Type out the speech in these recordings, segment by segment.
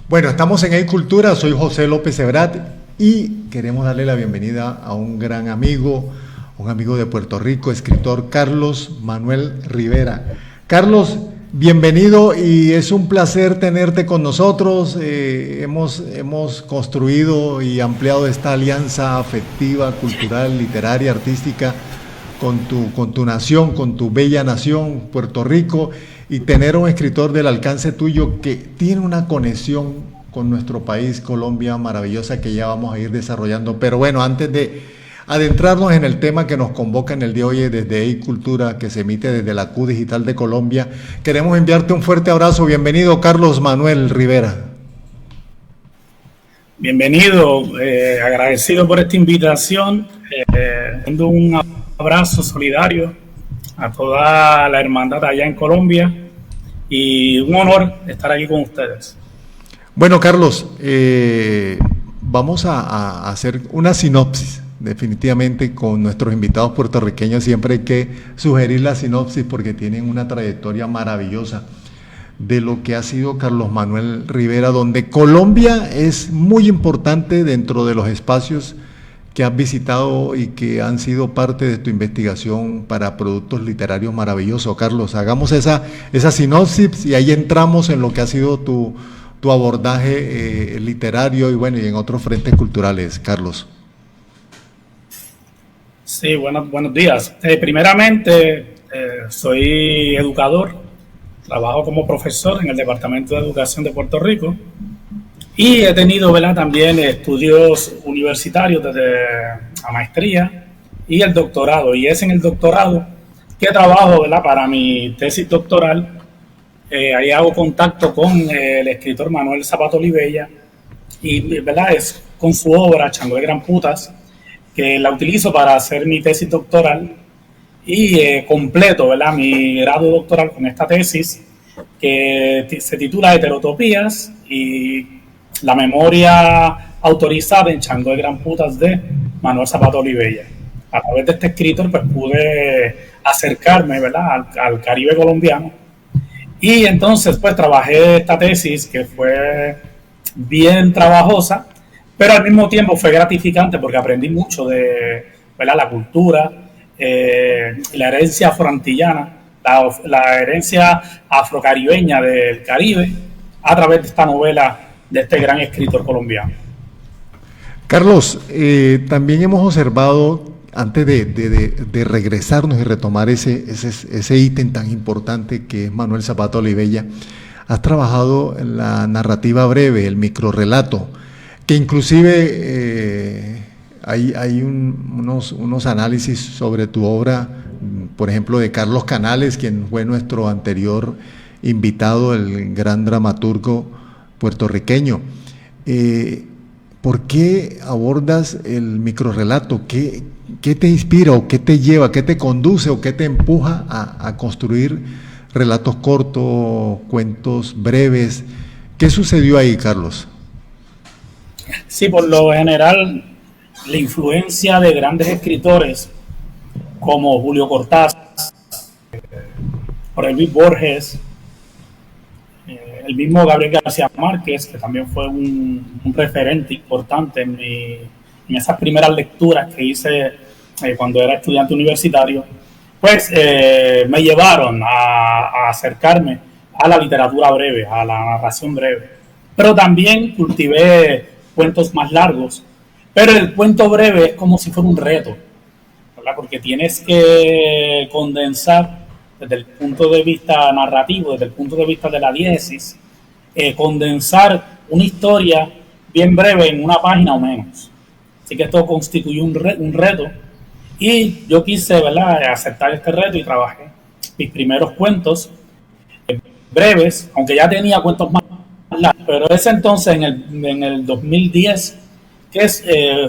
Bueno, estamos en Cultura, soy José López Ebrat y queremos darle la bienvenida a un gran amigo, un amigo de Puerto Rico, escritor Carlos Manuel Rivera. Carlos, bienvenido y es un placer tenerte con nosotros. Hemos construido y ampliado esta alianza afectiva, cultural, literaria, artística con tu nación, con tu bella nación, Puerto Rico, y tener un escritor del alcance tuyo que tiene una conexión con nuestro país, Colombia, maravillosa, que ya vamos a ir desarrollando. Pero bueno, antes de adentrarnos en el tema que nos convoca en el día de hoy desde Cultura, que se emite desde la Q Digital de Colombia, queremos enviarte un fuerte abrazo. Bienvenido, Carlos Manuel Rivera. Bienvenido, agradecido por esta invitación, dando un abrazo solidario a toda la hermandad allá en Colombia y un honor estar aquí con ustedes. Bueno, Carlos, vamos a hacer una sinopsis. Definitivamente con nuestros invitados puertorriqueños siempre hay que sugerir la sinopsis porque tienen una trayectoria maravillosa de lo que ha sido Carlos Manuel Rivera, donde Colombia es muy importante dentro de los espacios que has visitado y que han sido parte de tu investigación para productos literarios maravillosos. Carlos, hagamos esa sinopsis y ahí entramos en lo que ha sido tu abordaje literario y bueno, y en otros frentes culturales, Carlos. Sí, buenos días. Primeramente, soy educador, trabajo como profesor en el Departamento de Educación de Puerto Rico y he tenido, ¿verdad?, también estudios universitarios desde la maestría y el doctorado. Y es en el doctorado que trabajo, ¿verdad?, para mi tesis doctoral. Ahí hago contacto con el escritor Manuel Zapata Olivella y, ¿verdad?, es con su obra Chango de Gran Putas, que la utilizo para hacer mi tesis doctoral y completo, ¿verdad?, mi grado doctoral con esta tesis que se titula Heterotopías y la memoria autorizada en Chango de Gran Putas de Manuel Zapata Olivella. A través de este escritor pues pude acercarme, ¿verdad?, al Caribe colombiano y entonces pues trabajé esta tesis que fue bien trabajosa, pero al mismo tiempo fue gratificante porque aprendí mucho de, ¿verdad?, la cultura, la herencia afroantillana, la herencia afrocaribeña del Caribe a través de esta novela de este gran escritor colombiano. Carlos, también hemos observado, antes de regresarnos y retomar ese ítem tan importante que es Manuel Zapata Olivella, has trabajado en la narrativa breve, el microrrelato, que inclusive hay unos análisis sobre tu obra, por ejemplo, de Carlos Canales, quien fue nuestro anterior invitado, el gran dramaturgo puertorriqueño. ¿Por qué abordas el microrrelato? ¿Qué te inspira o qué te lleva, qué te conduce o qué te empuja a construir relatos cortos, cuentos breves? ¿Qué sucedió ahí, Carlos? Sí, por lo general, la influencia de grandes escritores como Julio Cortázar, Jorge Luis Borges, el mismo Gabriel García Márquez, que también fue un referente importante en esas primeras lecturas que hice cuando era estudiante universitario, pues me llevaron a acercarme a la literatura breve, a la narración breve. Pero también cultivé cuentos más largos, pero el cuento breve es como si fuera un reto, ¿verdad?, porque tienes que condensar desde el punto de vista narrativo, desde el punto de vista de la diégesis, condensar una historia bien breve en una página o menos. Así que esto constituyó un reto y yo quise, ¿verdad?, aceptar este reto y trabajé mis primeros cuentos breves, aunque ya tenía cuentos más largos, pero es entonces en el 2010 que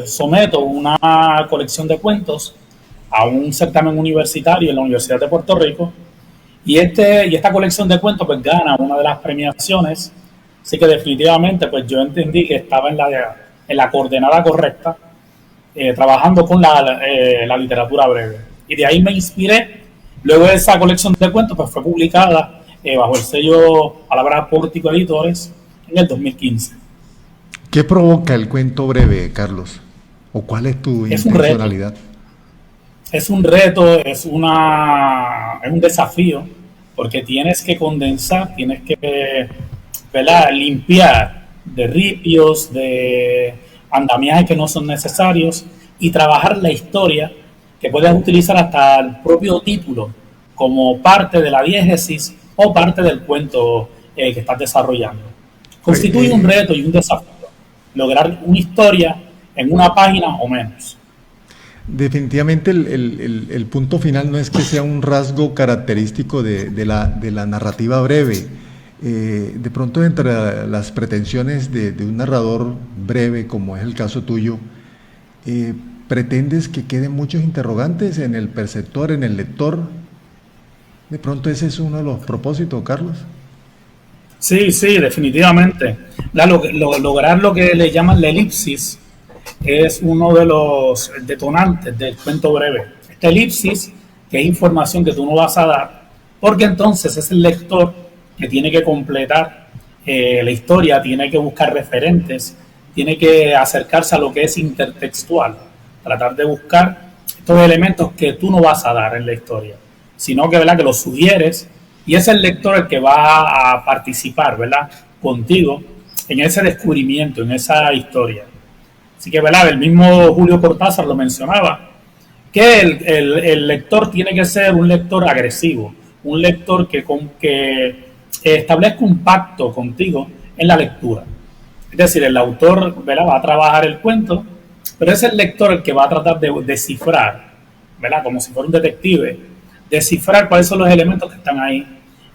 someto una colección de cuentos a un certamen universitario en la Universidad de Puerto Rico y esta colección de cuentos pues gana una de las premiaciones, así que definitivamente pues yo entendí que estaba en la coordenada correcta, trabajando con la literatura breve, y de ahí me inspiré. Luego de esa colección de cuentos pues fue publicada bajo el sello Palabra Pórtico Editores en el 2015. ¿Qué provoca el cuento breve, Carlos? ¿O cuál es tu intencionalidad? Es un reto, es un desafío, porque tienes que condensar, tienes que, ¿verdad?, limpiar de ripios, de andamiajes que no son necesarios y trabajar la historia que puedes utilizar hasta el propio título como parte de la diégesis o parte del cuento que estás desarrollando. Constituye un reto y un desafío lograr una historia en una página o menos. Definitivamente el punto final no es que sea un rasgo característico de la narrativa breve. De pronto entre las pretensiones de un narrador breve, como es el caso tuyo, pretendes que queden muchos interrogantes en el perceptor, en el lector. De pronto ese es uno de los propósitos, Carlos. Sí, sí, definitivamente. Lograr lo que le llaman la elipsis es uno de los detonantes del cuento breve. Esta elipsis, que es información que tú no vas a dar, porque entonces es el lector que tiene que completar la historia, tiene que buscar referentes, tiene que acercarse a lo que es intertextual, tratar de buscar estos elementos que tú no vas a dar en la historia, sino que, ¿verdad?, que los sugieres, y es el lector el que va a participar, ¿verdad?, contigo en ese descubrimiento, en esa historia. Así que, ¿verdad?, el mismo Julio Cortázar lo mencionaba, que el lector tiene que ser un lector agresivo, un lector que establezca un pacto contigo en la lectura. Es decir, el autor, ¿verdad?, va a trabajar el cuento, pero es el lector el que va a tratar de descifrar, ¿verdad?, como si fuera un detective, descifrar cuáles son los elementos que están ahí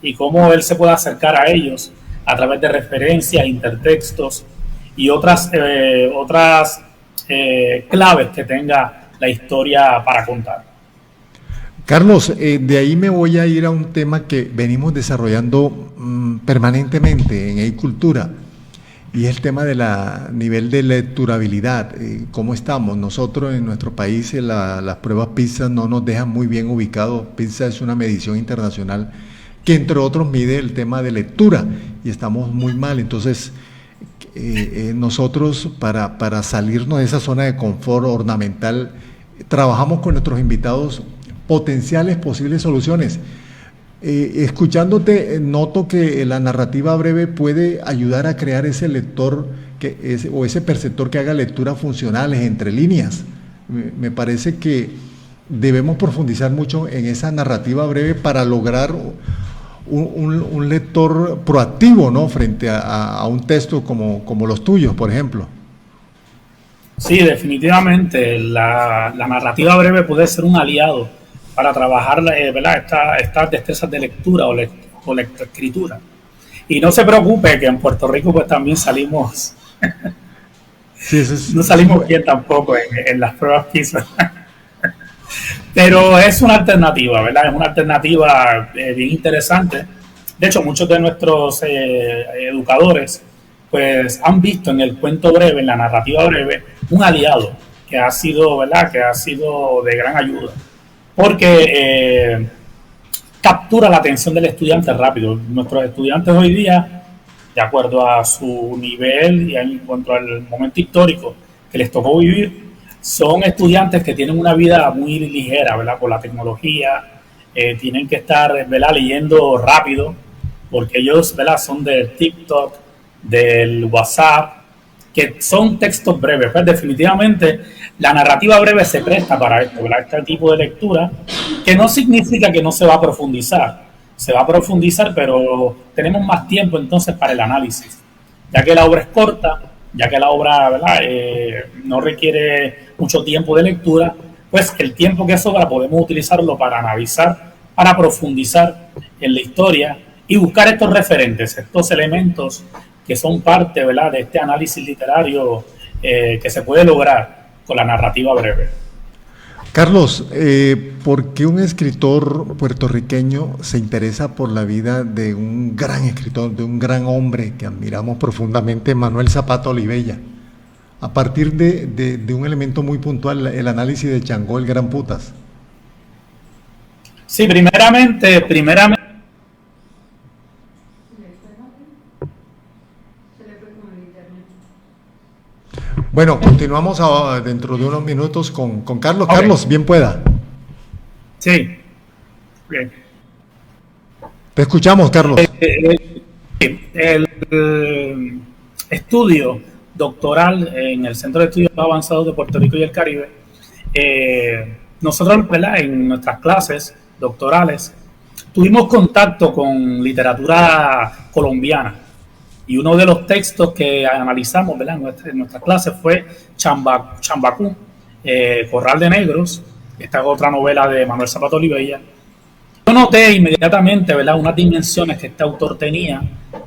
y cómo él se puede acercar a ellos a través de referencias, intertextos y otras claves que tenga la historia para contar. Carlos, de ahí me voy a ir a un tema que venimos desarrollando permanentemente en E-Cultura, y es el tema del nivel de lecturabilidad. ¿Cómo estamos? Nosotros en nuestro país las pruebas PISA no nos dejan muy bien ubicados. PISA es una medición internacional que entre otros mide el tema de lectura y estamos muy mal. Entonces nosotros para salirnos de esa zona de confort ornamental trabajamos con nuestros invitados potenciales posibles soluciones. Escuchándote noto que la narrativa breve puede ayudar a crear ese lector o ese perceptor que haga lecturas funcionales entre líneas. Me parece que debemos profundizar mucho en esa narrativa breve para lograr un lector proactivo, ¿no?, frente a un texto como los tuyos, por ejemplo. Sí, definitivamente la narrativa breve puede ser un aliado para trabajar, ¿verdad?, estas destrezas de lectura o lectoescritura. Y no se preocupe que en Puerto Rico pues también salimos, sí, no salimos bien tampoco en las pruebas PISA. Pero es una alternativa, ¿verdad? Es una alternativa bien interesante. De hecho, muchos de nuestros educadores pues han visto en el cuento breve, en la narrativa breve, un aliado que ha sido, ¿verdad?, que ha sido de gran ayuda. Porque captura la atención del estudiante rápido. Nuestros estudiantes hoy día, de acuerdo a su nivel y en cuanto al momento histórico que les tocó vivir, son estudiantes que tienen una vida muy ligera, ¿verdad?, por la tecnología, tienen que estar, ¿verdad?, leyendo rápido, porque ellos, ¿verdad?, son del TikTok, del WhatsApp, que son textos breves. Pues definitivamente la narrativa breve se presta para esto, ¿verdad?, este tipo de lectura, que no significa que no se va a profundizar. Se va a profundizar, pero tenemos más tiempo entonces para el análisis. Ya que la obra es corta, ya que la obra, ¿verdad?, no requiere mucho tiempo de lectura, pues el tiempo que sobra podemos utilizarlo para analizar, para profundizar en la historia y buscar estos referentes, estos elementos que son parte, ¿verdad?, de este análisis literario que se puede lograr con la narrativa breve. Carlos, ¿por qué un escritor puertorriqueño se interesa por la vida de un gran escritor, de un gran hombre que admiramos profundamente, Manuel Zapata Olivella? A partir de un elemento muy puntual, el análisis de Changó, el Gran Putas. Sí, primeramente Bueno, continuamos dentro de unos minutos con Carlos. Okay. Carlos, bien pueda. Sí, bien. Te escuchamos, Carlos. El estudio doctoral en el Centro de Estudios Avanzados de Puerto Rico y el Caribe, nosotros, ¿verdad?, en nuestras clases doctorales tuvimos contacto con literatura colombiana, y uno de los textos que analizamos, ¿verdad?, en nuestras clases fue Chambacú, Corral de Negros. Esta es otra novela de Manuel Zapato Olivella. Yo noté inmediatamente, ¿verdad?, unas dimensiones que este autor tenía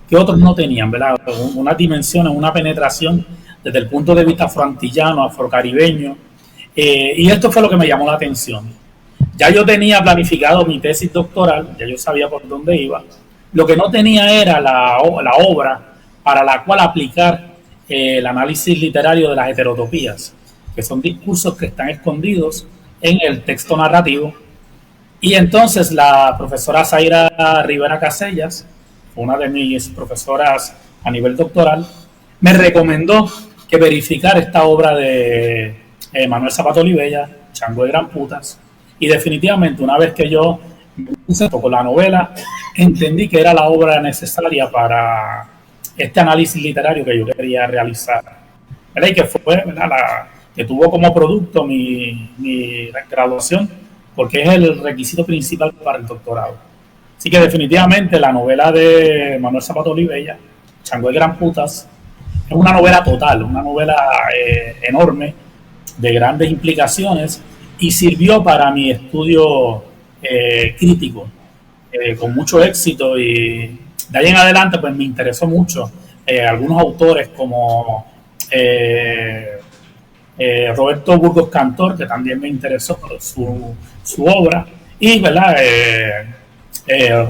que otros no tenían, ¿verdad? Unas dimensiones, una penetración desde el punto de vista afroantillano, afrocaribeño, y esto fue lo que me llamó la atención. Ya yo tenía planificado mi tesis doctoral, ya yo sabía por dónde iba. Lo que no tenía era la obra para la cual aplicar el análisis literario de las heterotopías, que son discursos que están escondidos en el texto narrativo. Y entonces la profesora Zaira Rivera Casellas, una de mis profesoras a nivel doctoral, me recomendó que verificara esta obra de Manuel Zapato Olivella, Chango de Gran Putas, y definitivamente una vez que yo me puse con la novela, entendí que era la obra necesaria para este análisis literario que yo quería realizar, ¿verdad? Y que fue, ¿verdad?, que tuvo como producto mi graduación, porque es el requisito principal para el doctorado. Así que definitivamente la novela de Manuel Zapato Olivella, Chango de Gran Putas, es una novela total, una novela enorme, de grandes implicaciones, y sirvió para mi estudio crítico, con mucho éxito, y de ahí en adelante pues me interesó mucho algunos autores como Roberto Burgos Cantor, que también me interesó por su obra, y ¿verdad?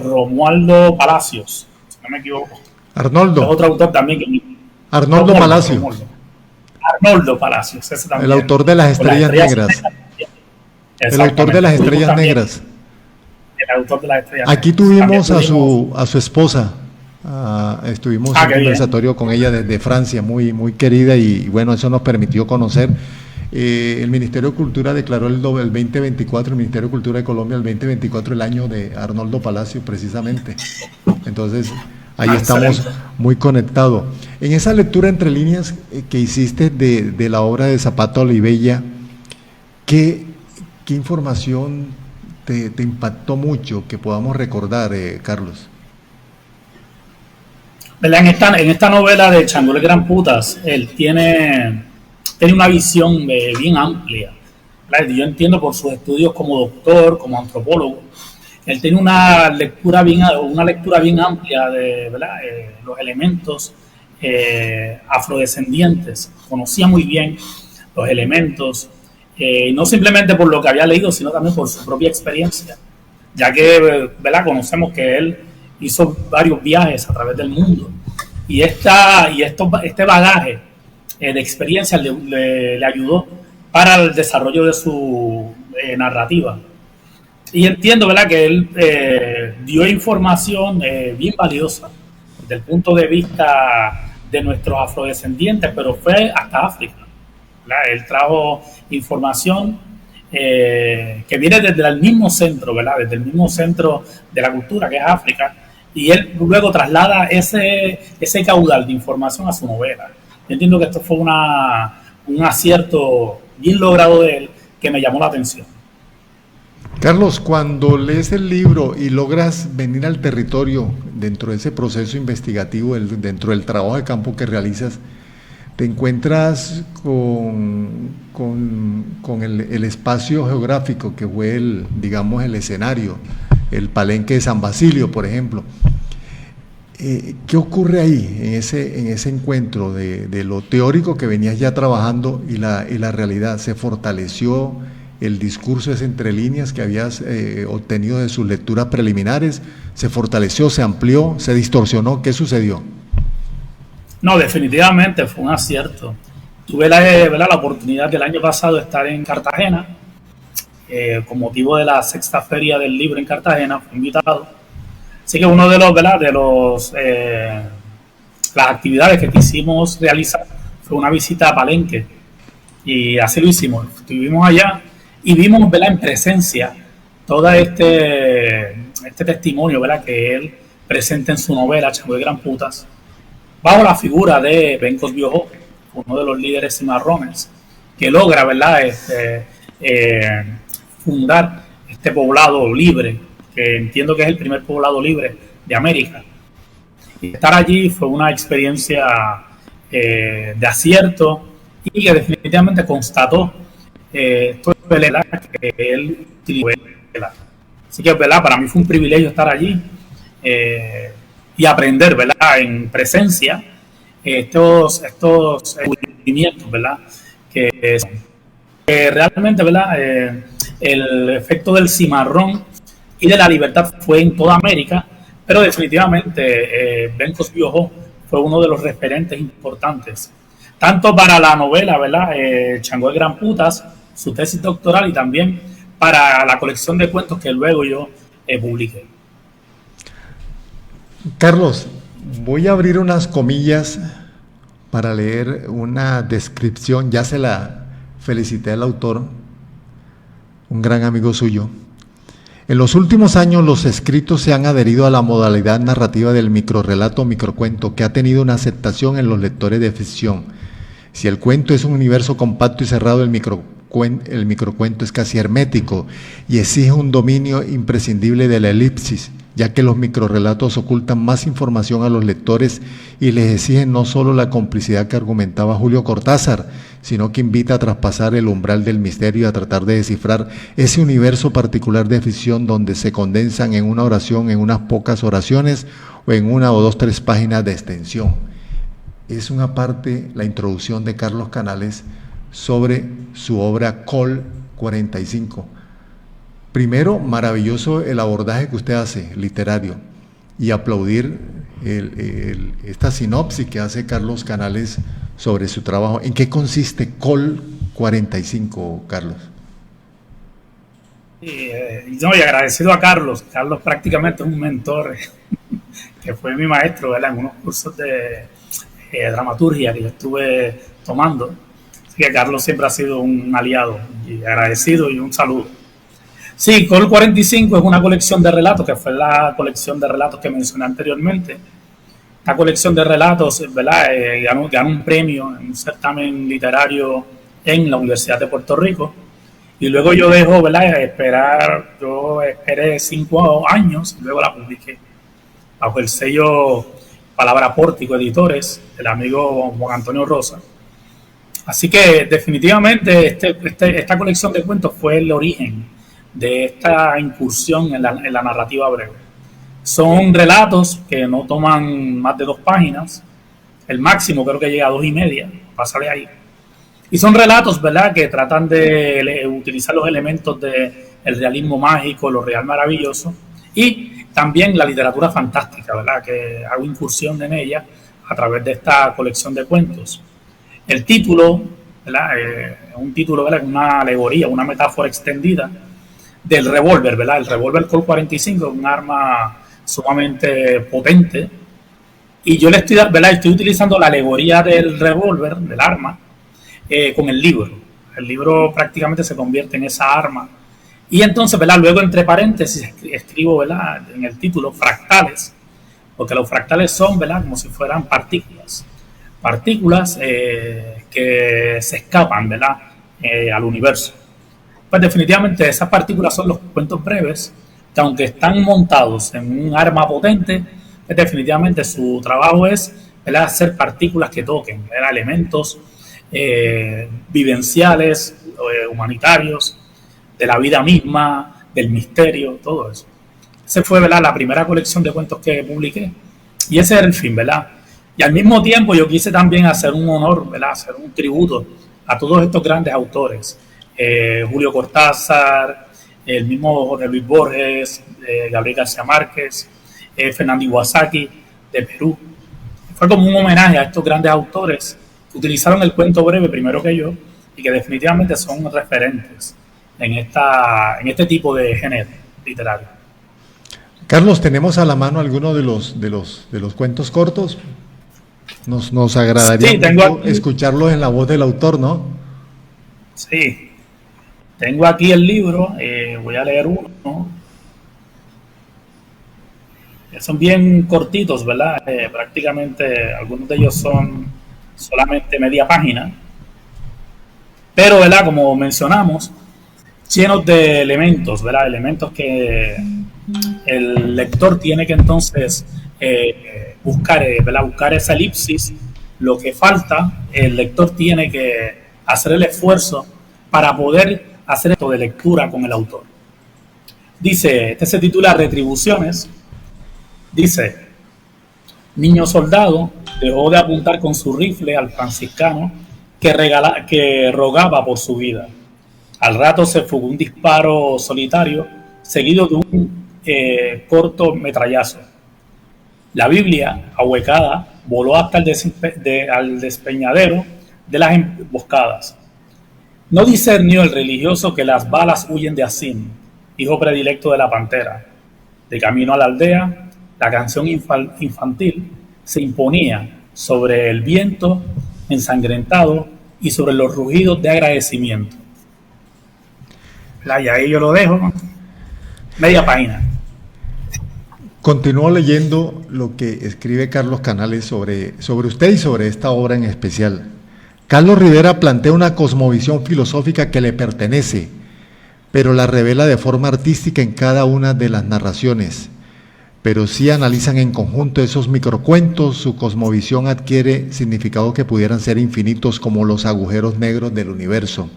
Romualdo Palacios, si no me equivoco. Arnoldo. Es otro autor también que Arnoldo Palacios. Arnoldo Palacios, ese también. El autor de las Estrellas Negras. El autor de las Estrellas Negras. El autor de las Estrellas Aquí tuvimos a su esposa. Estuvimos en un conversatorio con ella desde Francia, muy, muy querida, y bueno, eso nos permitió conocer. El Ministerio de Cultura declaró el 2024, el Ministerio de Cultura de Colombia, el 2024, el año de Arnoldo Palacio, precisamente. Entonces, ahí estamos muy conectados. En esa lectura entre líneas que hiciste de la obra de Zapato Olivella, ¿qué información te impactó mucho que podamos recordar, Carlos? En esta novela de Chango de Gran Putas, él tiene una visión bien amplia, ¿verdad? Yo entiendo por sus estudios como doctor, como antropólogo, él tiene una lectura bien amplia de, ¿verdad?, los elementos afrodescendientes. Conocía muy bien los elementos, no simplemente por lo que había leído, sino también por su propia experiencia, ya que, ¿verdad?, conocemos que él hizo varios viajes a través del mundo, y este bagaje de experiencia le ayudó para el desarrollo de su narrativa. Y entiendo, ¿verdad?, que él dio información bien valiosa desde el punto de vista de nuestros afrodescendientes, pero fue hasta África, ¿verdad? Él trajo información que viene desde el mismo centro, ¿verdad?, desde el mismo centro de la cultura, que es África, y él luego traslada ese caudal de información a su novela. Yo entiendo que esto fue un acierto bien logrado de él, que me llamó la atención. Carlos, cuando lees el libro y logras venir al territorio dentro de ese proceso investigativo, dentro del trabajo de campo que realizas, te encuentras con el espacio geográfico que fue el escenario, el Palenque de San Basilio, por ejemplo. ¿Qué ocurre ahí en ese encuentro de lo teórico que venías ya trabajando y la realidad? ¿Se fortaleció el discurso ese entre líneas que habías obtenido de sus lecturas preliminares? ¿Se fortaleció, se amplió, se distorsionó? ¿Qué sucedió? No, definitivamente fue un acierto. Tuve la oportunidad del año pasado de estar en Cartagena, con motivo de la 6ª Feria del Libro en Cartagena, fui invitado. Así que uno de las actividades que quisimos realizar fue una visita a Palenque, y así lo hicimos. Estuvimos allá y vimos, ¿verdad?, en presencia todo este testimonio, ¿verdad?, que él presenta en su novela Chango de Gran Putas, bajo la figura de Ben Cosbiojo, uno de los líderes cimarrones, que logra, ¿verdad?, fundar este poblado libre, que entiendo que es el primer poblado libre de América. Y estar allí fue una experiencia de acierto, y que definitivamente constató todo el que él utilizó. Así que, ¿verdad?, para mí fue un privilegio estar allí y aprender, ¿verdad?, en presencia estos movimientos, ¿verdad?, que realmente, ¿verdad?, el efecto del cimarrón y de la libertad fue en toda América, pero definitivamente Ben Cosbiojo fue uno de los referentes importantes, tanto para la novela, ¿verdad?, Chango de Gran Putas, su tesis doctoral, y también para la colección de cuentos que luego yo publiqué. Carlos, voy a abrir unas comillas para leer una descripción, ya se la felicité al autor, un gran amigo suyo. En los últimos años los escritos se han adherido a la modalidad narrativa del microrrelato o microcuento, que ha tenido una aceptación en los lectores de ficción. Si el cuento es un universo compacto y cerrado, el microcuento es casi hermético y exige un dominio imprescindible de la elipsis, ya que los microrrelatos ocultan más información a los lectores y les exigen no solo la complicidad que argumentaba Julio Cortázar, sino que invita a traspasar el umbral del misterio y a tratar de descifrar ese universo particular de ficción donde se condensan en una oración, en unas pocas oraciones o en una o dos, tres páginas de extensión. Es una parte, la introducción de Carlos Canales sobre su obra Col 45. Primero, maravilloso el abordaje que usted hace, literario, y aplaudir esta sinopsis que hace Carlos Canales sobre su trabajo. ¿En qué consiste Col 45, Carlos? Y agradecido a Carlos. Carlos prácticamente es un mentor que fue mi maestro, ¿verdad?, en unos cursos de dramaturgia que yo estuve tomando. Así que Carlos siempre ha sido un aliado, y agradecido, y un saludo. Sí, Col 45 es una colección de relatos, que fue la colección de relatos que mencioné anteriormente. Esta colección de relatos, ¿verdad?, ganó un premio en un certamen literario en la Universidad de Puerto Rico. Y luego yo dejo, ¿verdad?, yo esperé 5 años y luego la publiqué bajo el sello Palabra Pórtico Editores, del amigo Juan Antonio Rosa. Así que definitivamente esta colección de cuentos fue el origen de esta incursión en la narrativa breve. Son relatos que no toman más de 2 páginas, el máximo creo que llega a 2.5, pásale ahí. Y son relatos, ¿verdad?, que tratan de utilizar los elementos del realismo mágico, lo real maravilloso, y también la literatura fantástica, ¿verdad?, que hago incursión en ella a través de esta colección de cuentos. El título, ¿verdad?, es un título, ¿verdad?, una alegoría, una metáfora extendida del revólver, ¿verdad? El revólver Colt 45 es un arma sumamente potente, y yo le estoy utilizando la alegoría del revólver, del arma, con el libro. El libro prácticamente se convierte en esa arma. Y entonces, ¿verdad?, luego entre paréntesis escribo, ¿verdad?, en el título fractales, porque los fractales son, ¿verdad?, como si fueran partículas que se escapan, ¿verdad?, al universo. Pues definitivamente esas partículas son los cuentos breves, que aunque están montados en un arma potente, pues definitivamente su trabajo es, ¿verdad?, hacer partículas que toquen, ¿verdad?, elementos vivenciales, humanitarios, de la vida misma, del misterio, todo eso. Esa fue, ¿verdad?, la primera colección de cuentos que publiqué, y ese era el fin, ¿verdad? Y al mismo tiempo yo quise también hacer un honor, ¿verdad?, hacer un tributo a todos estos grandes autores, Julio Cortázar, el mismo Jorge Luis Borges, Gabriel García Márquez, Fernando Iwasaki de Perú. Fue como un homenaje a estos grandes autores que utilizaron el cuento breve primero que yo, y que definitivamente son referentes en este tipo de género literario. Carlos, ¿tenemos a la mano alguno de los cuentos cortos? Nos agradaría mucho escucharlos en la voz del autor, ¿no? Sí, tengo aquí el libro, voy a leer uno, ¿no? Son bien cortitos, ¿verdad? Prácticamente algunos de ellos son solamente media página, pero, ¿verdad? Como mencionamos, llenos de elementos, ¿verdad? Elementos que el lector tiene que entonces buscar, ¿verdad? Buscar esa elipsis. Lo que falta, el lector tiene que hacer el esfuerzo para poder hacer esto de lectura con el autor. Dice, este se titula Retribuciones. Dice, niño soldado dejó de apuntar con su rifle al franciscano que rogaba por su vida. Al rato se fugó un disparo solitario seguido de un corto metrallazo. La Biblia, ahuecada, voló hasta al despeñadero de las emboscadas. No discernió el religioso que las balas huyen de Asim, hijo predilecto de la pantera. De camino a la aldea, la canción infantil se imponía sobre el viento ensangrentado y sobre los rugidos de agradecimiento. Y ahí yo lo dejo, media página. Continúo leyendo lo que escribe Carlos Canales sobre usted y sobre esta obra en especial. Carlos Rivera plantea una cosmovisión filosófica que le pertenece, pero la revela de forma artística en cada una de las narraciones. Pero si analizan en conjunto esos microcuentos, su cosmovisión adquiere significados que pudieran ser infinitos como los agujeros negros del universo.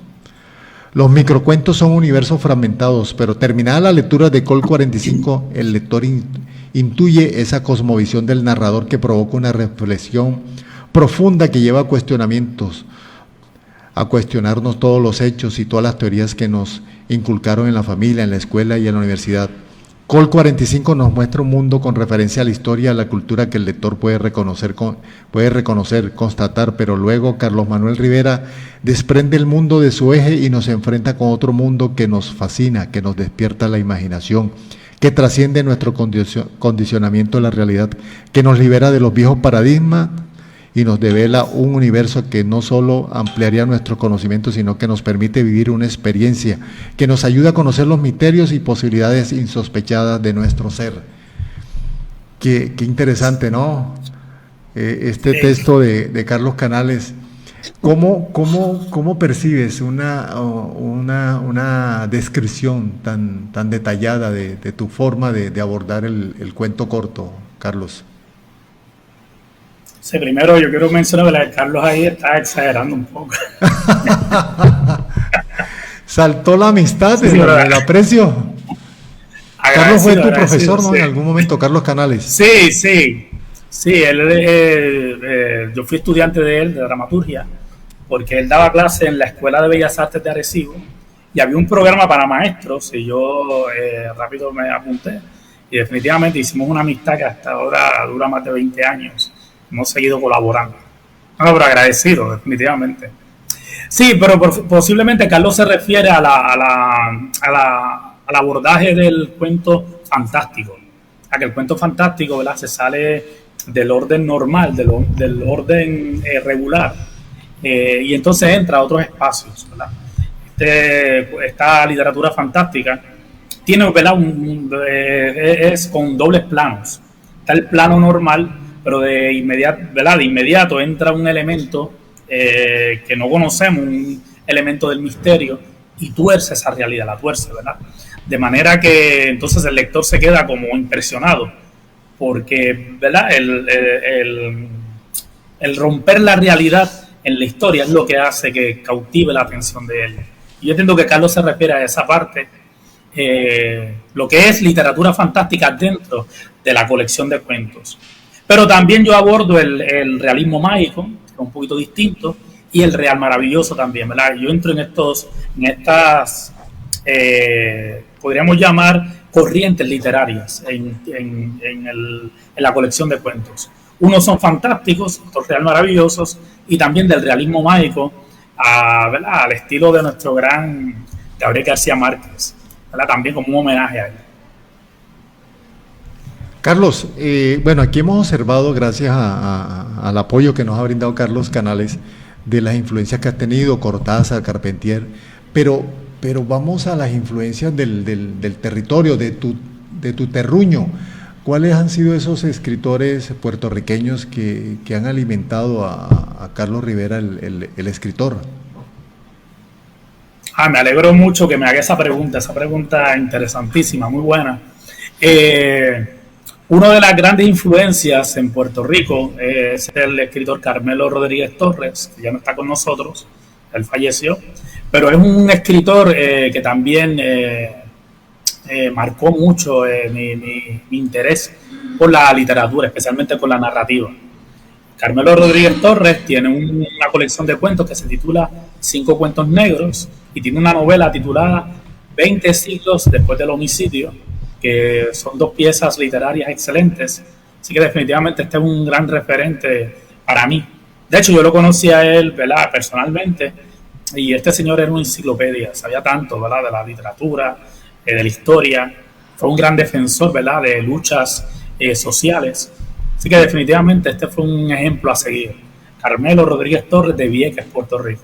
Los microcuentos son universos fragmentados, pero terminada la lectura de Col 45, el lector intuye esa cosmovisión del narrador que provoca una reflexión profunda que lleva a cuestionamientos, a cuestionarnos todos los hechos y todas las teorías que nos inculcaron en la familia, en la escuela y en la universidad. Col 45 nos muestra un mundo con referencia a la historia, a la cultura que el lector puede reconocer, constatar, pero luego Carlos Manuel Rivera desprende el mundo de su eje y nos enfrenta con otro mundo que nos fascina, que nos despierta la imaginación, que trasciende nuestro condicionamiento de la realidad, que nos libera de los viejos paradigmas y nos devela un universo que no solo ampliaría nuestro conocimiento, sino que nos permite vivir una experiencia que nos ayuda a conocer los misterios y posibilidades insospechadas de nuestro ser. Qué interesante, ¿no? Este texto de Carlos Canales. ¿Cómo percibes una descripción tan detallada de tu forma de abordar el cuento corto, Carlos? Sí, primero yo quiero mencionar que Carlos ahí está exagerando un poco. Saltó la amistad, el aprecio. Carlos fue tu profesor, ¿no? Sí. En algún momento, Carlos Canales. Sí, yo fui estudiante de él, de dramaturgia, porque él daba clase en la Escuela de Bellas Artes de Arecibo y había un programa para maestros y yo rápido me apunté y definitivamente hicimos una amistad que hasta ahora dura más de 20 años. Hemos seguido colaborando. No, pero agradecido, definitivamente. Sí, pero posiblemente Carlos se refiere al abordaje del cuento fantástico. A que el cuento fantástico, ¿verdad?, se sale del orden normal, del orden regular. Y entonces entra a otros espacios, ¿verdad? Esta literatura fantástica tiene, ¿verdad?, es con dobles planos. Está el plano normal, pero de inmediato entra un elemento que no conocemos, un elemento del misterio, y tuerce esa realidad, la tuerce, ¿verdad? De manera que entonces el lector se queda como impresionado, porque, ¿verdad?, el romper la realidad en la historia es lo que hace que cautive la atención de él. Y yo entiendo que Carlos se refiere a esa parte, lo que es literatura fantástica dentro de la colección de cuentos. Pero también yo abordo el realismo mágico, que es un poquito distinto, y el real maravilloso también, ¿verdad? Yo entro en estas, podríamos llamar, corrientes literarias en la colección de cuentos. Unos son fantásticos, otros real maravillosos, y también del realismo mágico, ¿verdad?, al estilo de nuestro gran Gabriel García Márquez, ¿verdad?, también como un homenaje a él. Carlos, bueno, aquí hemos observado, gracias al apoyo que nos ha brindado Carlos Canales, de las influencias que has tenido, Cortázar, Carpentier, pero vamos a las influencias del territorio, de tu terruño. ¿Cuáles han sido esos escritores puertorriqueños que han alimentado a Carlos Rivera, el escritor? Me alegro mucho que me haga esa pregunta interesantísima, muy buena. Una de las grandes influencias en Puerto Rico es el escritor Carmelo Rodríguez Torres, que ya no está con nosotros, él falleció, pero es un escritor que también marcó mucho mi interés por la literatura, especialmente por la narrativa. Carmelo Rodríguez Torres tiene una colección de cuentos que se titula 5 cuentos negros y tiene una novela titulada 20 siglos después del homicidio, que son 2 piezas literarias excelentes. Así que definitivamente este es un gran referente para mí. De hecho, yo lo conocí a él, ¿verdad?, personalmente, y este señor era una enciclopedia, sabía tanto, ¿verdad?, de la literatura, de la historia. Fue un gran defensor, ¿verdad?, de luchas sociales. Así que definitivamente este fue un ejemplo a seguir. Carmelo Rodríguez Torres, de Vieques, Puerto Rico.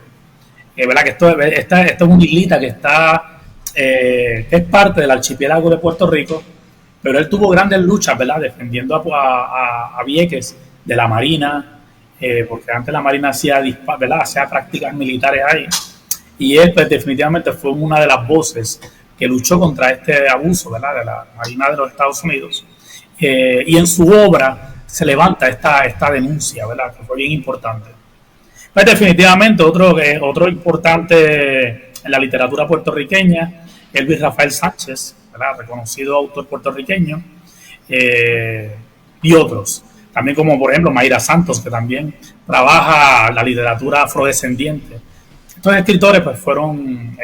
¿Verdad?, que esto es una islita que está... que es parte del archipiélago de Puerto Rico, pero él tuvo grandes luchas, ¿verdad?, defendiendo a Vieques de la Marina, porque antes la Marina hacía prácticas militares ahí, y él pues, definitivamente fue una de las voces que luchó contra este abuso, ¿verdad?, de la Marina de los Estados Unidos, y en su obra se levanta esta denuncia, ¿verdad?, que fue bien importante. Pues definitivamente otro importante en la literatura puertorriqueña, Elvis Rafael Sánchez, ¿verdad?, reconocido autor puertorriqueño, y otros. También como por ejemplo Mayra Santos, que también trabaja la literatura afrodescendiente. Estos escritores pues fueron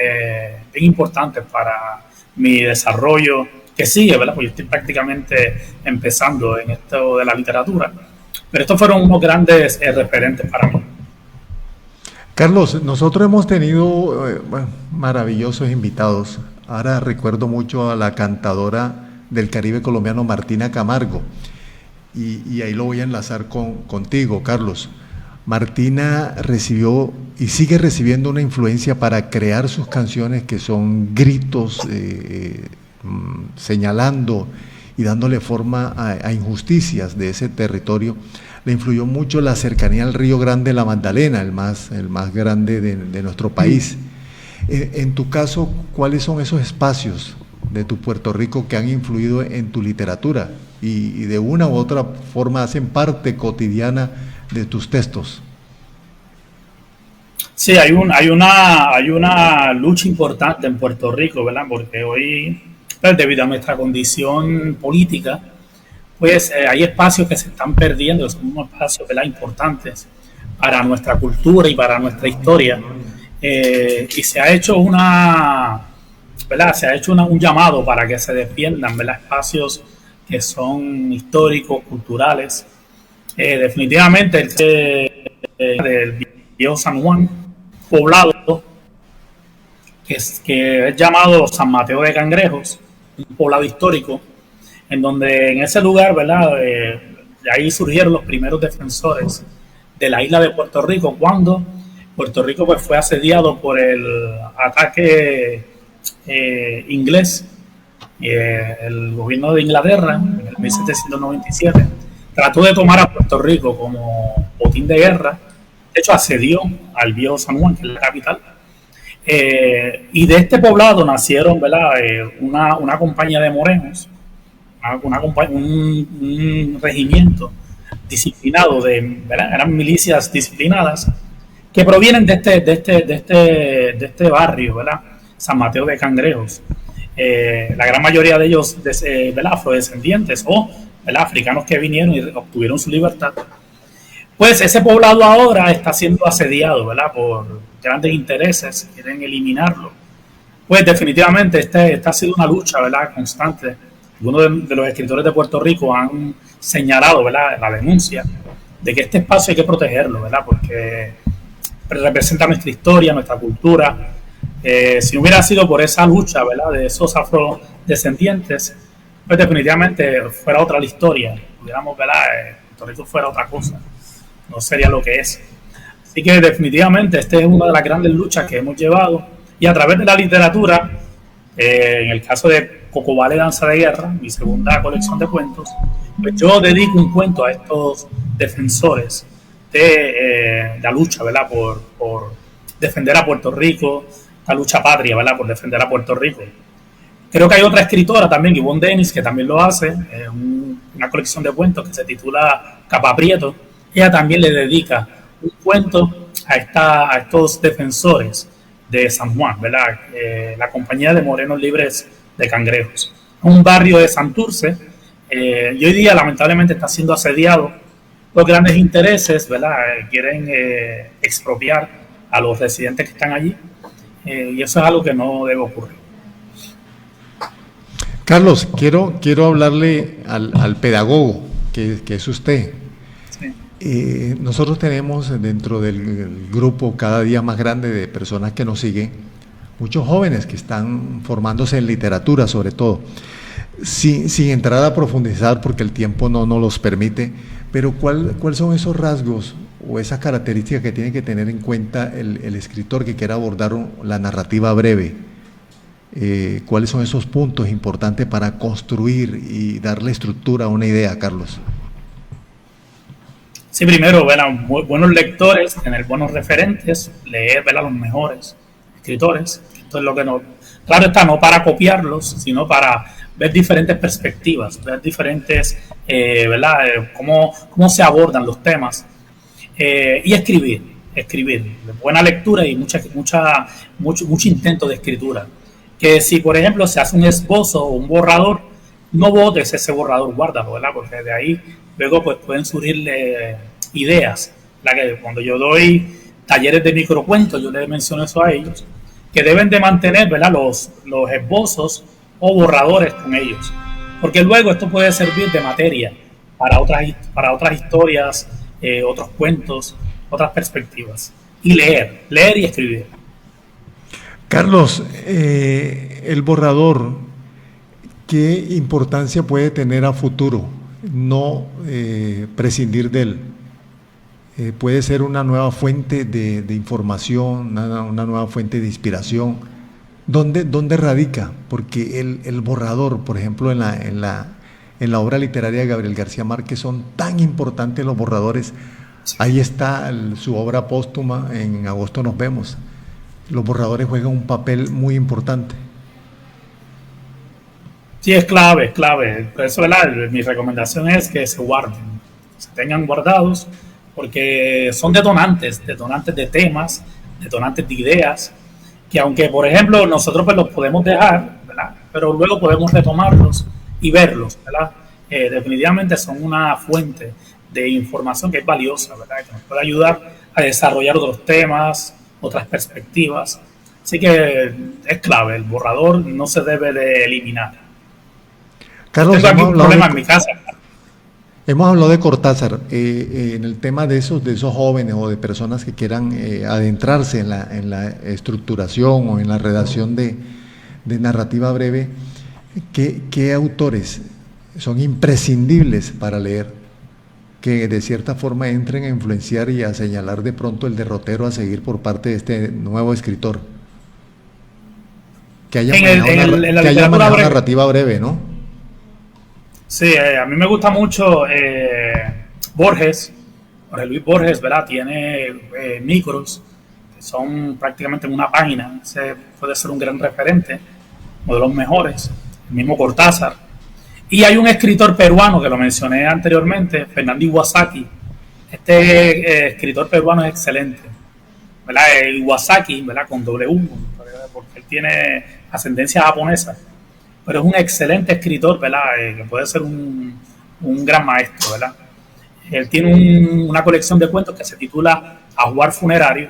bien importantes para mi desarrollo, que sigue, ¿verdad?, porque yo estoy prácticamente empezando en esto de la literatura. Pero estos fueron unos grandes referentes para mí. Carlos, nosotros hemos tenido maravillosos invitados. Ahora recuerdo mucho a la cantadora del Caribe colombiano, Martina Camargo, y ahí lo voy a enlazar contigo, Carlos. Martina recibió y sigue recibiendo una influencia para crear sus canciones que son gritos, señalando y dándole forma a injusticias de ese territorio. Le influyó mucho la cercanía al Río Grande de la Magdalena, el más grande de nuestro país. En tu caso, ¿cuáles son esos espacios de tu Puerto Rico que han influido en tu literatura y de una u otra forma hacen parte cotidiana de tus textos? Sí, hay una lucha importante en Puerto Rico, ¿verdad? Porque hoy, pues, debido a nuestra condición política, pues hay espacios que se están perdiendo, son unos espacios, ¿verdad?, importantes para nuestra cultura y para nuestra historia. Y se ha hecho un llamado para que se defiendan, ¿verdad?, espacios que son históricos, culturales. Definitivamente del viejo San Juan, poblado que es llamado San Mateo de Cangrejos, un poblado histórico, en donde en ese lugar, ¿verdad?, de ahí surgieron los primeros defensores de la isla de Puerto Rico, cuando Puerto Rico pues, fue asediado por el ataque inglés. El gobierno de Inglaterra, en el 1797, trató de tomar a Puerto Rico como botín de guerra. De hecho, asedió al viejo San Juan, que es la capital. Y de este poblado nacieron, ¿verdad?, una compañía de morenos, un regimiento disciplinado, ¿verdad?, eran milicias disciplinadas que provienen de este barrio, ¿verdad?, San Mateo de Cangrejos. La gran mayoría de ellos, ¿verdad?, afrodescendientes o, ¿verdad?, africanos que vinieron y obtuvieron su libertad. Pues ese poblado ahora está siendo asediado, ¿verdad?, por grandes intereses, quieren eliminarlo. Pues definitivamente esta ha sido una lucha, ¿verdad?, constante. Algunos de los escritores de Puerto Rico han señalado, ¿verdad?, la denuncia de que este espacio hay que protegerlo, ¿verdad?, porque representa nuestra historia, nuestra cultura. Si no hubiera sido por esa lucha, ¿verdad?, de esos afrodescendientes, pues definitivamente fuera otra la historia, pudiéramos, ¿verdad? Puerto Rico fuera otra cosa, no sería lo que es. Así que definitivamente esta es una de las grandes luchas que hemos llevado, y a través de la literatura, en el caso de Cocobale Danza de Guerra, mi segunda colección de cuentos, pues yo dedico un cuento a estos defensores de la lucha, ¿verdad? Por defender a Puerto Rico, la lucha patria, ¿verdad? Por defender a Puerto Rico. Creo que hay otra escritora también, Ivonne Denis, que también lo hace, una colección de cuentos que se titula Capa Prieto. Ella también le dedica un cuento a estos defensores de San Juan, ¿verdad? La compañía de Morenos Libres de Cangrejos. Un barrio de Santurce, y hoy día lamentablemente está siendo asediado por grandes intereses, ¿verdad? Quieren expropiar a los residentes que están allí, y eso es algo que no debe ocurrir. Carlos, quiero hablarle al pedagogo, que es usted. Sí. Nosotros tenemos dentro del grupo cada día más grande de personas que nos siguen, muchos jóvenes que están formándose en literatura sobre todo, sin entrar a profundizar porque el tiempo no nos los permite, pero ¿cuáles son esos rasgos o esas características que tiene que tener en cuenta el escritor que quiera abordar la narrativa breve? ¿Cuáles son esos puntos importantes para construir y darle estructura a una idea, Carlos? Sí, primero, ¿verdad? Buenos lectores, tener buenos referentes, leer, ¿verdad? Los mejores escritores. Esto es lo que nos... Claro está, no para copiarlos, sino para ver diferentes perspectivas, ver diferentes, ¿verdad? Cómo se abordan los temas. Y escribir. Buena lectura y mucho intento de escritura. Que si, por ejemplo, se hace un esbozo o un borrador, no botes ese borrador, guárdalo, ¿verdad? Porque de ahí luego pues pueden surgir ideas. Que cuando yo doy talleres de microcuentos, yo les menciono eso a ellos, que deben de mantener, ¿verdad? Los esbozos o borradores con ellos, porque luego esto puede servir de materia para otras historias, otros cuentos, otras perspectivas. Y leer y escribir. Carlos, el borrador, ¿qué importancia puede tener a futuro? No prescindir de él. Puede ser una nueva fuente de información, una nueva fuente de inspiración. ¿Dónde radica? Porque el borrador, por ejemplo, en la obra literaria de Gabriel García Márquez son tan importantes los borradores. Ahí está su obra póstuma, En agosto nos vemos. Los borradores juegan un papel muy importante. Sí, es clave. Por eso, ¿verdad? Mi recomendación es que se guarden, se tengan guardados, porque son detonantes de temas, detonantes de ideas, que aunque, por ejemplo, nosotros pues los podemos dejar, ¿verdad? Pero luego podemos retomarlos y verlos, ¿verdad? Definitivamente son una fuente de información que es valiosa, ¿verdad? Que nos puede ayudar a desarrollar otros temas, otras perspectivas. Así que es clave, el borrador no se debe de eliminar. Carlos, tengo aquí un problema en mi casa. Hemos hablado de Cortázar, en el tema de esos jóvenes o de personas que quieran adentrarse en la estructuración o en la redacción de narrativa breve. ¿Qué autores son imprescindibles para leer, que de cierta forma entren a influenciar y a señalar de pronto el derrotero a seguir por parte de este nuevo escritor? Que haya manejado narrativa breve, ¿no? Sí, a mí me gusta mucho Borges, Jorge Luis Borges, ¿verdad? Tiene micros que son prácticamente una página. Ese puede ser un gran referente, uno de los mejores. El mismo Cortázar. Y hay un escritor peruano que lo mencioné anteriormente, Fernando Iwasaki. Este escritor peruano es excelente, ¿verdad? Iwasaki, ¿verdad? Con W, porque él tiene ascendencia japonesa, pero es un excelente escritor, ¿verdad? Que puede ser un gran maestro, ¿verdad? Él tiene una colección de cuentos que se titula Ajuar Funerario,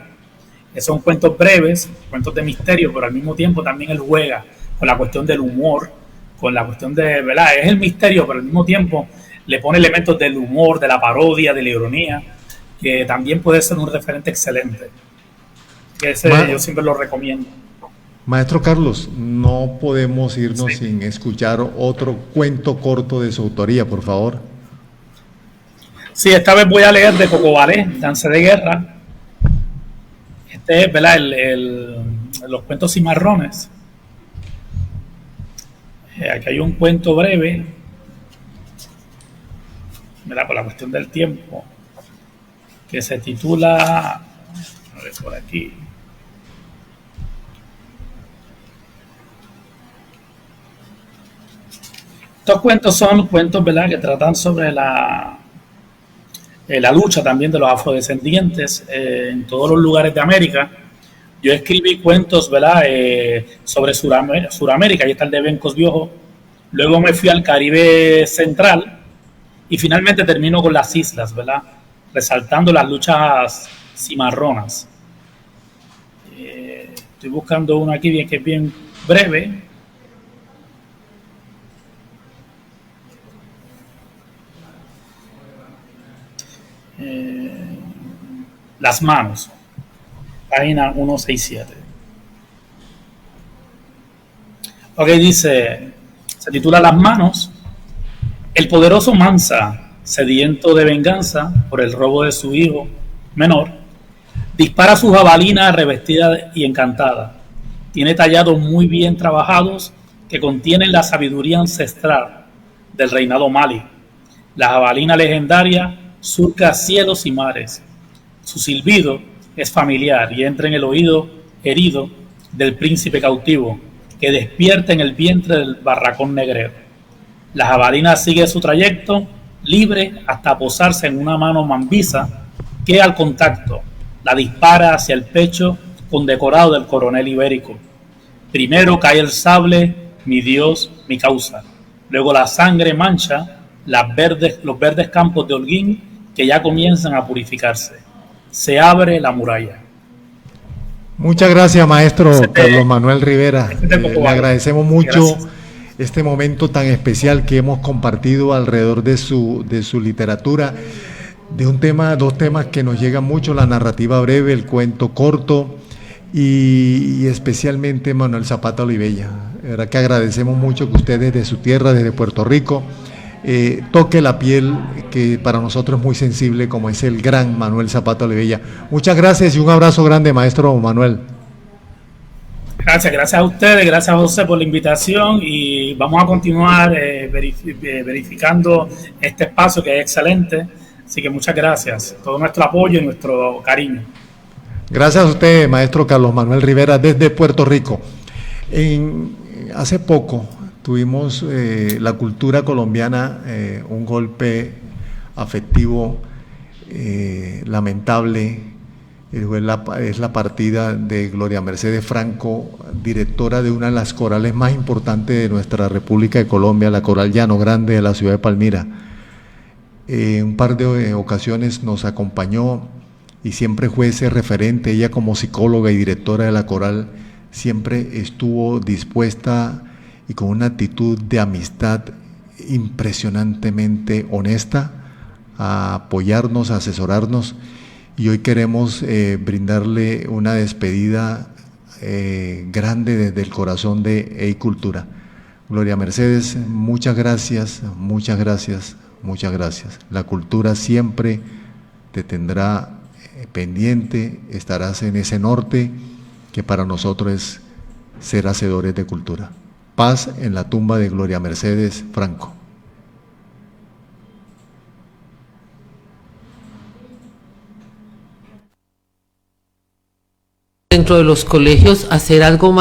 que son cuentos breves, cuentos de misterio, pero al mismo tiempo también él juega con la cuestión del humor, con la cuestión de, ¿verdad? Es el misterio, pero al mismo tiempo le pone elementos del humor, de la parodia, de la ironía, que también puede ser un referente excelente. Ese yo siempre lo recomiendo. Maestro Carlos, no podemos irnos sin escuchar otro cuento corto de su autoría, por favor. Sí, esta vez voy a leer de Cocobalé, Danza de Guerra. Este es, ¿verdad? Los cuentos cimarrones. Aquí hay un cuento breve, ¿verdad? Por la cuestión del tiempo, que se titula, a ver por aquí. Estos cuentos son cuentos, ¿verdad?, que tratan sobre la lucha también de los afrodescendientes en todos los lugares de América. Yo escribí cuentos, ¿verdad?, sobre Suramérica, ahí está el de Bencos Viejo. Luego me fui al Caribe Central y finalmente termino con las islas, ¿verdad?, resaltando las luchas cimarronas. Estoy buscando uno aquí bien, que es bien breve. Las manos, página 167. Ok, dice, se titula Las manos. El poderoso Mansa, sediento de venganza por el robo de su hijo menor, dispara su jabalina revestida y encantada. Tiene tallados muy bien trabajados que contienen la sabiduría ancestral del reinado Mali. La jabalina legendaria surca cielos y mares. Su silbido es familiar y entra en el oído herido del príncipe cautivo que despierta en el vientre del barracón negrero. La jabalina sigue su trayecto libre hasta posarse en una mano mambiza que al contacto la dispara hacia el pecho condecorado del coronel ibérico. Primero cae el sable, mi Dios, mi causa. Luego la sangre mancha los verdes campos de Holguín que ya comienzan a purificarse. Se abre la muralla. Muchas gracias, maestro Carlos Manuel Rivera. Le agradecemos mucho este momento tan especial que hemos compartido alrededor de su literatura, de dos temas que nos llegan mucho: la narrativa breve, el cuento corto y especialmente Manuel Zapata Olivella. De verdad que agradecemos mucho que usted desde su tierra, desde Puerto Rico, toque la piel que para nosotros es muy sensible, como es el gran Manuel Zapata Olivella. Muchas gracias y un abrazo grande, maestro Manuel. Gracias a ustedes, gracias a José por la invitación y vamos a continuar verificando este espacio que es excelente, así que muchas gracias, todo nuestro apoyo y nuestro cariño. Gracias a usted, maestro Carlos Manuel Rivera, desde Puerto Rico. Hace poco tuvimos la cultura colombiana, un golpe afectivo lamentable. Es la partida de Gloria Mercedes Franco, directora de una de las corales más importantes de nuestra República de Colombia, la Coral Llano Grande de la ciudad de Palmira. Un par de ocasiones nos acompañó y siempre fue ese referente. Ella, como psicóloga y directora de la coral, siempre estuvo dispuesta y con una actitud de amistad impresionantemente honesta a apoyarnos, a asesorarnos, y hoy queremos brindarle una despedida grande desde el corazón de EI Cultura. Gloria Mercedes, muchas gracias, muchas gracias, muchas gracias. La cultura siempre te tendrá pendiente, estarás en ese norte que para nosotros es ser hacedores de cultura. Paz en la tumba de Gloria Mercedes Franco. Dentro de los colegios hacer algo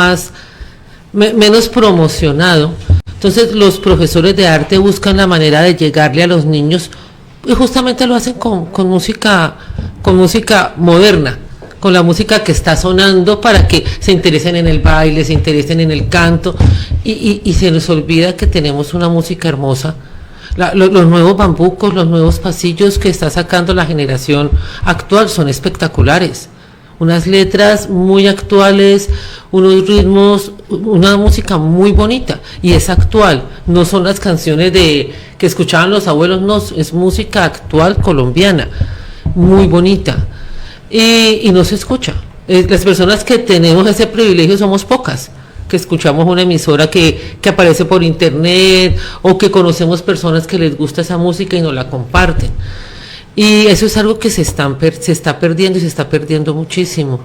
menos promocionado. Entonces los profesores de arte buscan la manera de llegarle a los niños y justamente lo hacen con música moderna, con la música que está sonando, para que se interesen en el baile, se interesen en el canto, y se les olvida que tenemos una música hermosa. Los nuevos bambucos, los nuevos pasillos que está sacando la generación actual son espectaculares. Unas letras muy actuales, unos ritmos, una música muy bonita, y es actual, no son las canciones que escuchaban los abuelos, no, es música actual colombiana, muy bonita, y no se escucha, Las personas que tenemos ese privilegio somos pocas, que escuchamos una emisora que aparece por internet o que conocemos personas que les gusta esa música y nos la comparten. Y eso es algo que se está perdiendo y se está perdiendo muchísimo.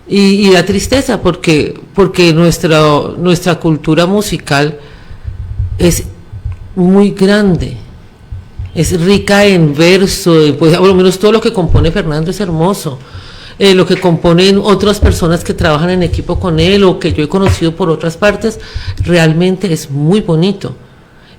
Y da tristeza porque nuestra cultura musical es muy grande, es rica en verso, pues, por lo menos todo lo que compone Fernando es hermoso. Lo que componen otras personas que trabajan en equipo con él o que yo he conocido por otras partes, realmente es muy bonito.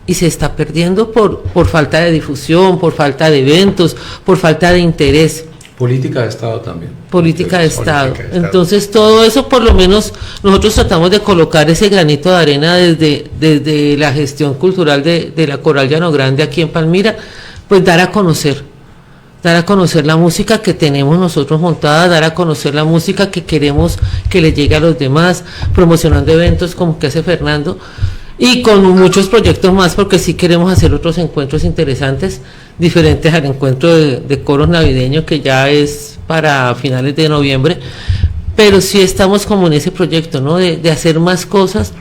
Y se está perdiendo por falta de difusión, por falta de eventos, por falta de interés. Política de Estado también. Política de Estado. Entonces todo eso por lo menos nosotros tratamos de colocar ese granito de arena desde la gestión cultural de la Coral Llano Grande aquí en Palmira, pues dar a conocer la música que tenemos nosotros montada, dar a conocer la música que queremos que le llegue a los demás, promocionando eventos como que hace Fernando, y con muchos proyectos más, porque sí queremos hacer otros encuentros interesantes, diferentes al encuentro de coros navideños, que ya es para finales de noviembre, pero sí estamos como en ese proyecto, ¿no? De hacer más cosas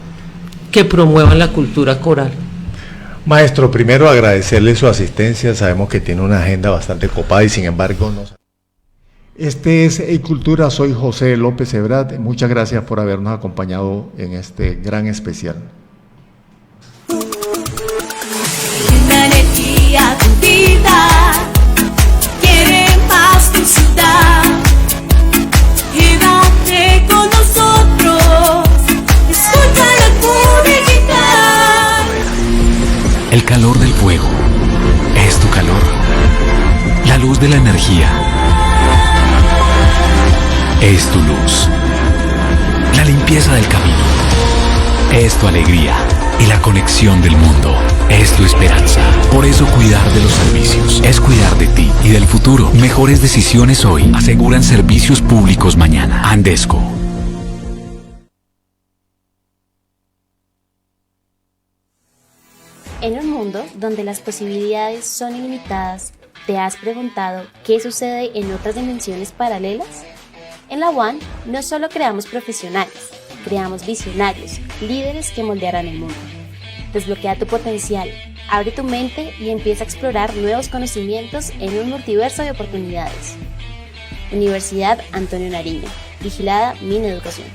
que promuevan la cultura coral. Maestro, primero agradecerle su asistencia, sabemos que tiene una agenda bastante copada y sin embargo no. Este es Cultura, soy José López Ebrat, muchas gracias por habernos acompañado en este gran especial. Una energía tu vida, quiere más tu ciudad, quédate con nosotros, escucha la publicidad. El calor del fuego es tu calor, la luz de la energía es tu luz, la limpieza del camino es tu alegría. Y la conexión del mundo es tu esperanza. Por eso cuidar de los servicios es cuidar de ti y del futuro. Mejores decisiones hoy aseguran servicios públicos mañana. Andesco. En un mundo donde las posibilidades son ilimitadas, ¿te has preguntado qué sucede en otras dimensiones paralelas? En la UAN no solo creamos profesionales, creamos visionarios, líderes que moldearán el mundo. Desbloquea tu potencial, abre tu mente y empieza a explorar nuevos conocimientos en un multiverso de oportunidades. Universidad Antonio Nariño, vigilada Mineducación.